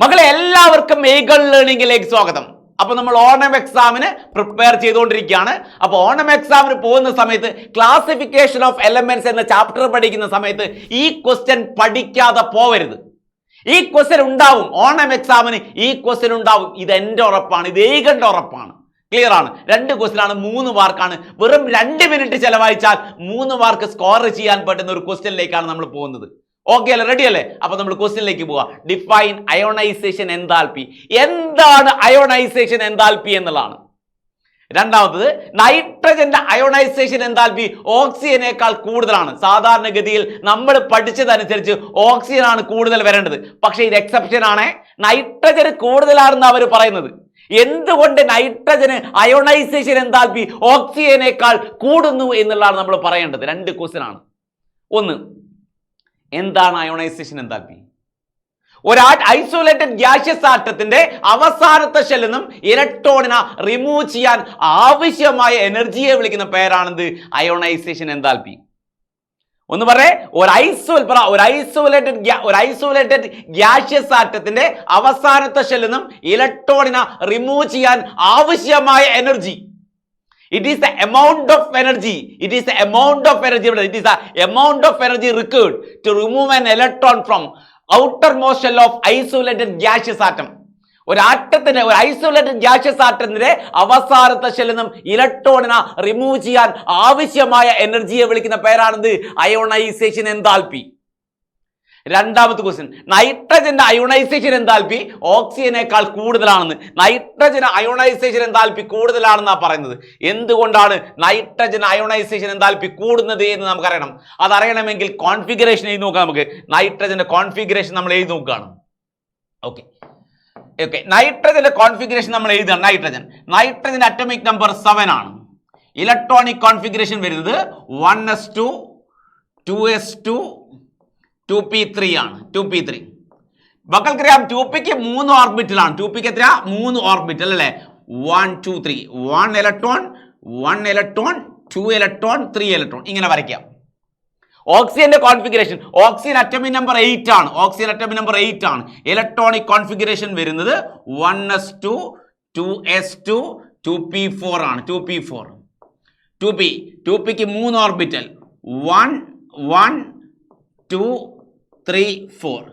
മക്കളെ എല്ലാവർക്കും ഈഗിൾ ലേണിംഗിലേക്ക് സ്വാഗതം. അപ്പോൾ നമ്മൾ ഓണം എക്സാമിന് പ്രിപ്പയർ ചെയ്തുകൊണ്ടിരിക്കുകയാണ്. അപ്പോൾ ഓണം എക്സാമിന് പോകുന്ന സമയത്ത് ക്ലാസിഫിക്കേഷൻ ഓഫ് എലമെന്റ്സ് എന്ന ചാപ്റ്റർ പഠിക്കുന്ന സമയത്ത് ഈ ക്വസ്റ്റ്യൻ പഠിക്കാതെ പോവരുത്. ഈ ക്വസ്റ്റ്യൻ ഉണ്ടാവും, ഓണം എക്സാമിന് ഈ ക്വസ്റ്റ്യൻ ഉണ്ടാവും. ഇത് എൻ്റെ ഉറപ്പാണ്, ഇത് ഈഗിളിന്റെ ഉറപ്പാണ്. ക്ലിയർ ആണ്. 2 ക്വസ്റ്റ്യൻ ആണ്, 3 മാർക്കാണ്. വെറും 2 മിനിറ്റ് ചെലവഴിച്ചാൽ 3 മാർക്ക് സ്കോർ ചെയ്യാൻ പറ്റുന്ന ഒരു ക്വസ്റ്റ്യനിലേക്കാണ് നമ്മൾ പോകുന്നത്. ഓക്കെ അല്ലേ, റെഡി അല്ലേ? അപ്പൊ നമ്മൾ ക്വസ്റ്റ്യനിലേക്ക് പോവാം. Define ionisation enthalpy. എന്താണ് അയോണൈസേഷൻ എൻതാൽപ്പി എന്നുള്ളതാണ്. രണ്ടാമത്തത്, നൈട്രജന്റെ അയോണൈസേഷൻ എൻതാൽപ്പി ഓക്സിജനേക്കാൾ കൂടുതലാണ്. സാധാരണഗതിയിൽ നമ്മൾ പഠിച്ചതനുസരിച്ച് ഓക്സിജൻ ആണ് കൂടുതൽ വരേണ്ടത്. പക്ഷേ ഇത് എക്സെപ്ഷൻ ആണ്, നൈട്രജൻ കൂടുതലാണെന്ന് അവർ പറയുന്നത്. എന്തുകൊണ്ട് നൈട്രജന് അയോണൈസേഷൻ എൻതാൽപ്പി ഓക്സിജനേക്കാൾ കൂടുന്നു എന്നുള്ളതാണ് നമ്മൾ പറയേണ്ടത്. 2 ക്വസ്റ്റ്യൻ ആണ്. ഒന്ന്, എന്താണ് അയോണൈസേഷൻ എൻതാൽപ്പി? ഒരു ഐസൊലേറ്റഡ് ഗ്യാഷ്യസ് ആറ്റത്തിന്റെ അവസാനത്തെ ഷെല്ലിൽ നിന്നും ഇലക്ട്രോണിനെ റിമൂവ് ചെയ്യാൻ ആവശ്യമായ എനർജിയെ വിളിക്കുന്ന പേരാണെന്ത്? Ionisation enthalpy. ഒന്ന് പറയേ, ഒരു ഐസൊലേറ്റഡ് ഗ്യാഷ്യസ് ആറ്റത്തിന്റെ അവസാനത്തെ ഷെല്ലിൽ നിന്നും ഇലക്ട്രോണിനെ റിമൂവ് ചെയ്യാൻ ആവശ്യമായ energy. It is the amount of energy. It is the amount of energy. It is the amount of energy required to remove an electron from outermost shell of isolated gaseous atom. ഒരു isolated gaseous ആറ്റത്തിന്റെ അവസാനത്തെ ഷെല്ലിൽ നിന്നും ഇലക്ട്രോണിനെ remove ചെയ്യാൻ ആവശ്യമായ എനർജിയെ വിളിക്കുന്ന പേരാണെന്ത്? Ionisation enthalpy. രണ്ടാമത്തെ ക്വസ്റ്റ്യൻ, നൈട്രജന്റെ അയോണൈസേഷൻ എൻതാൽപ്പി ഓക്സിജനേക്കാൾ കൂടുതലാണെന്ന്. നൈട്രജൻ അയോണൈസേഷൻ എൻതാൽപ്പി കൂടുതലാണെന്നാണ് പറയുന്നത്. എന്തുകൊണ്ടാണ് നൈട്രജൻ അയോണൈസേഷൻ എൻതാൽപ്പി കൂടുന്നത് എന്ന് നമുക്കറിയണം. അതറിയണമെങ്കിൽ കോൺഫിഗറേഷൻ എഴുതി നോക്കാം. നമുക്ക് നൈട്രജന്റെ കോൺഫിഗറേഷൻ നമ്മൾ എഴുതി നോക്കുകയാണ്. ഓക്കെ, നൈട്രജന്റെ കോൺഫിഗറേഷൻ നമ്മൾ എഴുതുകയാണ്. നൈട്രജൻ അറ്റോമിക് നമ്പർ 7 ആണ്. ഇലക്ട്രോണിക് കോൺഫിഗറേഷൻ വരുന്നത് 1s2 2s2 2p3 ആണ്. 2p3 മക്കൾക്കറിയാം 2pക്ക് 3 ഓർബിറ്റലാണ്. 2pക്ക് എത്ര? 3 ഓർബിറ്റൽ അല്ലേ? 1 2 3, 1 ഇലക്ട്രോൺ 2 ഇലക്ട്രോൺ 3 ഇലക്ട്രോൺ, ഇങ്ങനെ വരയ്ക്കാം. ഓക്സിജന്റെ കോൺഫിഗറേഷൻ, ഓക്സിജൻ അറ്റോമിക് നമ്പർ 8 ആണ്. ഇലക്ട്രോണിക് കോൺഫിഗറേഷൻ വരുന്നത് 1s2 2s2 2p4 ആണ്. 2pക്ക് 3 ഓർബിറ്റൽ 1 1 2 3 4.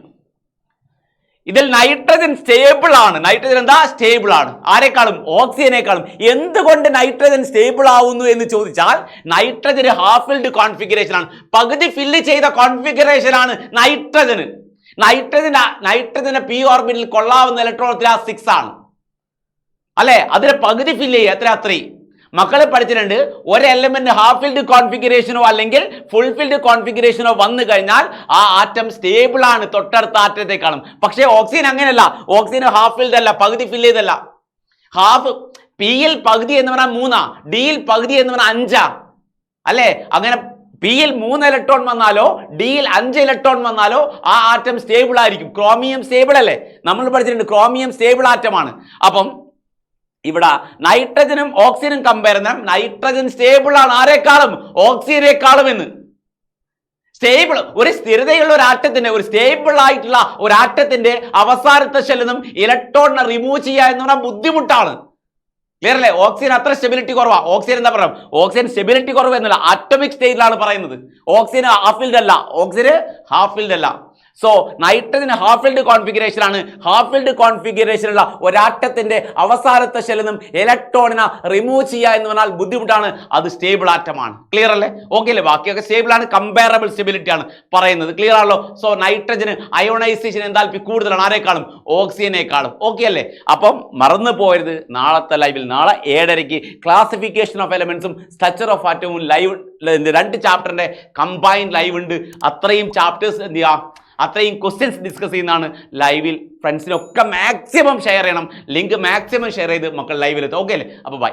ഇതിൽ നൈട്രജൻ സ്റ്റേബിൾ ആണ്. നൈട്രജൻ എന്താ? സ്റ്റേബിൾ ആണ്. ആരെക്കാളും? ഓക്സിജനേക്കാളും. എന്തുകൊണ്ട് നൈട്രജൻ സ്റ്റേബിൾ ആവുന്നു എന്ന് ചോദിച്ചാൽ, നൈട്രജൻ ഹാഫ് ഫിൽഡ് കോൺഫിഗറേഷൻ ആണ്. പകുതി ഫില്ല് ചെയ്ത കോൺഫിഗറേഷൻ ആണ് നൈട്രജന്. നൈട്രജന്റെ പി ഓർബിറ്റിൽ കൊള്ളാവുന്ന ഇലക്ട്രോൺ 6 ആണ് അല്ലെ? അതിന് പകുതി ഫില്ല് ചെയ്യുക എത്ര? 3. മക്കളെ പഠിച്ചിട്ടുണ്ട്, ഒരു എലമെന്റ് ഹാഫ് ഫിൽഡ് കോൺഫിഗറേഷനോ അല്ലെങ്കിൽ ഫുൾ ഫിൽഡ് കോൺഫിഗറേഷനോ വന്നു കഴിഞ്ഞാൽ ആ ആറ്റം സ്റ്റേബിൾ ആണ് തൊട്ടടുത്ത ആറ്റത്തെക്കാളും. പക്ഷേ ഓക്സിജൻ അങ്ങനെയല്ല. ഓക്സിജൻ ഹാഫ് ഫിൽഡ് അല്ല, പകുതി ഫില്ല് ചെയ്തല്ല. പിയിൽ പകുതി എന്ന് പറഞ്ഞാൽ 3, ഡിയിൽ പകുതി എന്ന് പറഞ്ഞാൽ 5 അല്ലേ? അങ്ങനെ പിയിൽ 3 ഇലക്ട്രോൺ വന്നാലോ ഡിയിൽ 5 ഇലക്ട്രോൺ വന്നാലോ ആ ആറ്റം സ്റ്റേബിൾ ആയിരിക്കും. ക്രോമിയം സ്റ്റേബിൾ അല്ലേ? നമ്മൾ പഠിച്ചിട്ടുണ്ട് ക്രോമിയം സ്റ്റേബിൾ ആറ്റമാണ്. അപ്പം ഇവിടെ നൈട്രജനും ഓക്സിജനും കമ്പയർ ചെയ്യാം. നൈട്രജൻ സ്റ്റേബിൾ ആണ് ആരെക്കാളും? ഓക്സിജനേക്കാളും എന്ന്. സ്റ്റേബിൾ, ഒരു സ്ഥിരതയുള്ള ഒരു ആറ്റത്തിന്റെ, ഒരു സ്റ്റേബിൾ ആയിട്ടുള്ള ഒരു ആറ്റത്തിന്റെ അവസാനത്തെ ഷെല്ലിൽ നിന്നും ഇലക്ട്രോണിനെ റിമൂവ് ചെയ്യുക എന്ന് പറഞ്ഞാൽ ബുദ്ധിമുട്ടാണ്. ക്ലിയർ അല്ലേ? ഓക്സിജൻ അത്ര സ്റ്റെബിലിറ്റി കുറവാ. ഓക്സിജൻ എന്താ പറയുക? ഓക്സിജൻ സ്റ്റെബിലിറ്റി കുറവ് എന്നല്ല, ആറ്റോമിക് സ്റ്റേറ്റിലാണ് പറയുന്നത്. ഓക്സിജൻ ഹാഫ് ഫിൽഡ് അല്ല. So nitrogen half filled configuration ആണ്. ഹാഫ് ഫിൽഡ് കോൺഫിഗറേഷനുള്ള ഒരാറ്റത്തിന്റെ അവസാനത്തെ ഷെല്ലിൽ നിന്നും ഇലക്ട്രോണിനെ റിമൂവ് ചെയ്യുക എന്ന് പറഞ്ഞാൽ ബുദ്ധിമുട്ടാണ്. അത് സ്റ്റേബിൾ ആറ്റമാണ്. ക്ലിയർ അല്ലേ? ഓക്കെ അല്ലേ? ബാക്കിയൊക്കെ സ്റ്റേബിൾ ആണ്, കമ്പയറബിൾ സ്റ്റെബിലിറ്റി ആണ് പറയുന്നത്. ക്ലിയർ ആണല്ലോ? സോ നൈട്രജന് അയോണൈസേഷൻ എൻതാൽപ്പി കൂടുതലാണ് ആരെക്കാളും? ഓക്സിജനേക്കാളും. ഓക്കെ അല്ലേ? അപ്പം മറന്നു പോകരുത്, നാളത്തെ ലൈവിൽ നാളെ 7:30 ക്ലാസിഫിക്കേഷൻ ഓഫ് എലമെന്റ്സും സ്ട്രക്ചർ ഓഫ് ആറ്റവും ലൈവ് 2 ചാപ്റ്ററിന്റെ കമ്പൈൻഡ് ലൈവ് ഉണ്ട്. അത്രയും ചാപ്റ്റേഴ്സ് എന്ത് ചെയ്യുക, അത്രയും ക്വസ്റ്റ്യൻസ് ഡിസ്കസ് ചെയ്യുന്നതാണ് ലൈവിൽ. ഫ്രണ്ട്സിനൊക്കെ മാക്സിമം ഷെയർ ചെയ്യണം. ലിങ്ക് മാക്സിമം ഷെയർ ചെയ്ത് മക്കൾ ലൈവിലെത്തും. ഓക്കെ അല്ലേ? അപ്പോൾ ബൈ.